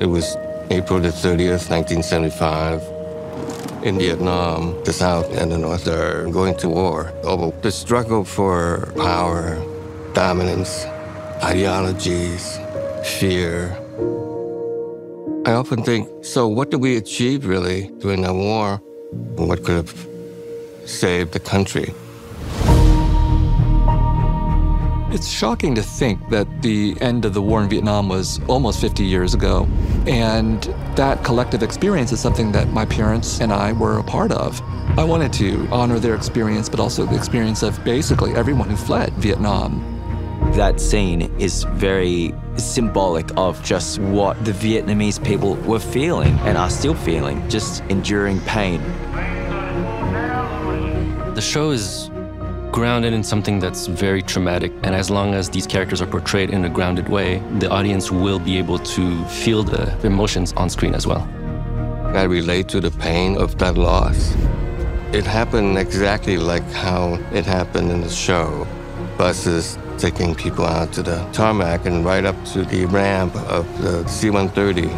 It was April the 30th, 1975. In Vietnam, the South and the North are going to war over the struggle for power, dominance, ideologies, fear. I often think, so what did we achieve really during that war? What could have saved the country? It's shocking to think that the end of the war in Vietnam was almost 50 years ago. And that collective experience is something that my parents and I were a part of. I wanted to honor their experience, but also the experience of basically everyone who fled Vietnam. That scene is very symbolic of just what the Vietnamese people were feeling and are still feeling, just enduring pain. The show is grounded in something that's very traumatic, and as long as these characters are portrayed in a grounded way, the audience will be able to feel the emotions on screen as well. I relate to the pain of that loss. It happened exactly like how it happened in the show. Buses taking people out to the tarmac and right up to the ramp of the C-130.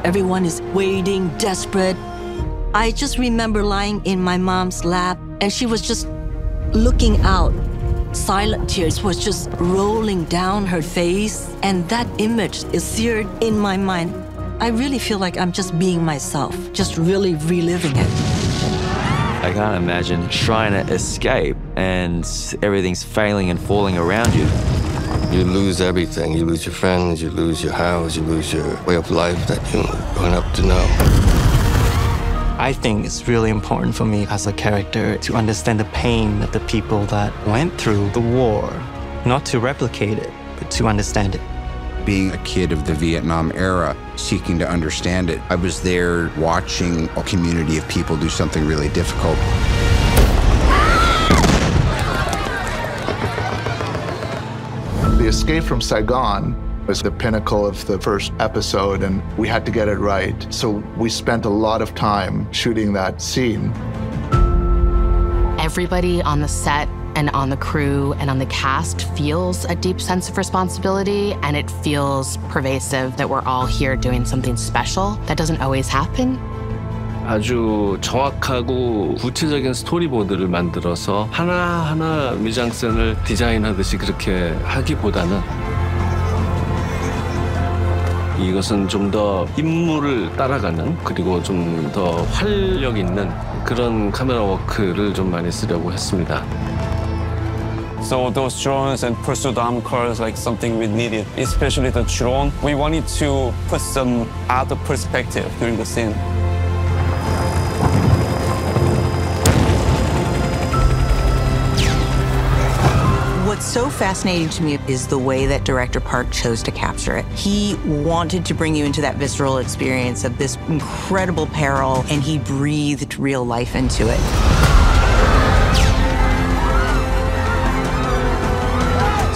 Everyone is waiting, desperate. I just remember lying in my mom's lap, and she was just looking out. Silent tears was just rolling down her face, and that image is seared in my mind. I really feel like I'm just being myself, just really reliving it. I can't imagine trying to escape and everything's failing and falling around you. You lose everything. You lose your friends, you lose your house, you lose your way of life that you've grown up to know. I think it's really important for me as a character to understand the pain of the people that went through the war, not to replicate it, but to understand it. Being a kid of the Vietnam era, seeking to understand it, I was there watching a community of people do something really difficult. The escape from Saigon was the pinnacle of the first episode, and we had to get it right. So we spent a lot of time shooting that scene. Everybody on the set and on the crew and on the cast feels a deep sense of responsibility, and it feels pervasive that we're all here doing something special. That doesn't always happen. 아주 정확하고 구체적인 스토리보드를 만들어서 하나하나 미장센을 디자인하듯이 그렇게 하기보다는 이것은 좀 더 인물을 따라가는, 그리고 좀 더 활력 있는 그런 카메라 워크를 좀 많이 쓰려고 했습니다. So those drones and pursuit arm cars like something we needed, especially the drone. We wanted to put some other perspective during the scene. What's so fascinating to me is the way that director Park chose to capture it. He wanted to bring you into that visceral experience of this incredible peril, and he breathed real life into it.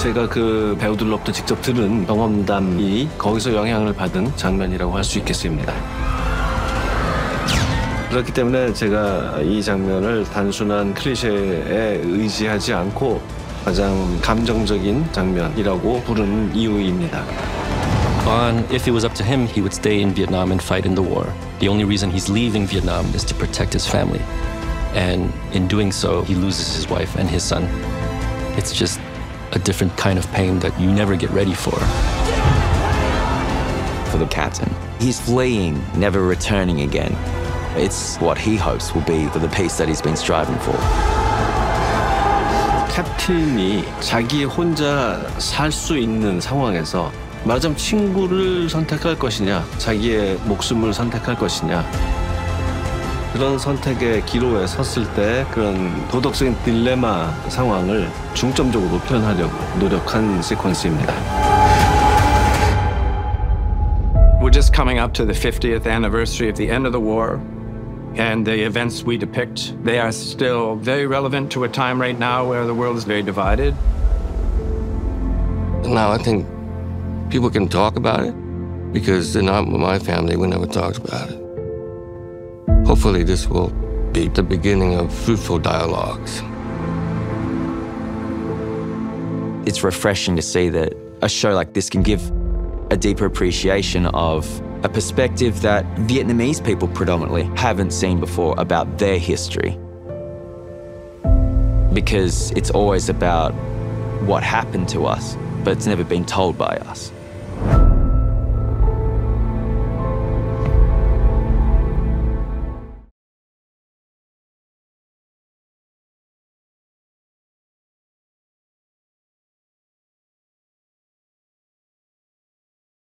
제가 그 배우들로부터 직접 들은 경험담이 거기서 영향을 받은 장면이라고 할 수 있겠습니다. 그렇기 때문에 제가 이 장면을 단순한 클리셰에 의지하지 않고 가장 감정적인 장면이라고 부르는 이유입니다. If it was up to him, he would stay in Vietnam and fight in the war. The only reason he's leaving Vietnam is to protect his family. And in doing so, he loses his wife and his son. It's just a different kind of pain that you never get ready for. For the captain, he's fleeing, never returning again. It's what he hopes will be for the peace that he's been striving for. 캡틴이 자기 혼자 살 수 있는 상황에서 말하자면 친구를 선택할 것이냐, 자기의 목숨을 선택할 것이냐, 그런 선택의 기로에 섰을 때 그런 도덕적인 딜레마 상황을 중점적으로 표현하려고 노력한 시퀀스입니다. We're just coming up to the 50th anniversary of the end of the war. And the events we depict, they are still very relevant to a time right now where the world is very divided. Now I think people can talk about it, because in my family, we never talked about it. Hopefully this will be the beginning of fruitful dialogues. It's refreshing to see that a show like this can give a deeper appreciation of a perspective that Vietnamese people predominantly haven't seen before about their history. Because it's always about what happened to us, but it's never been told by us.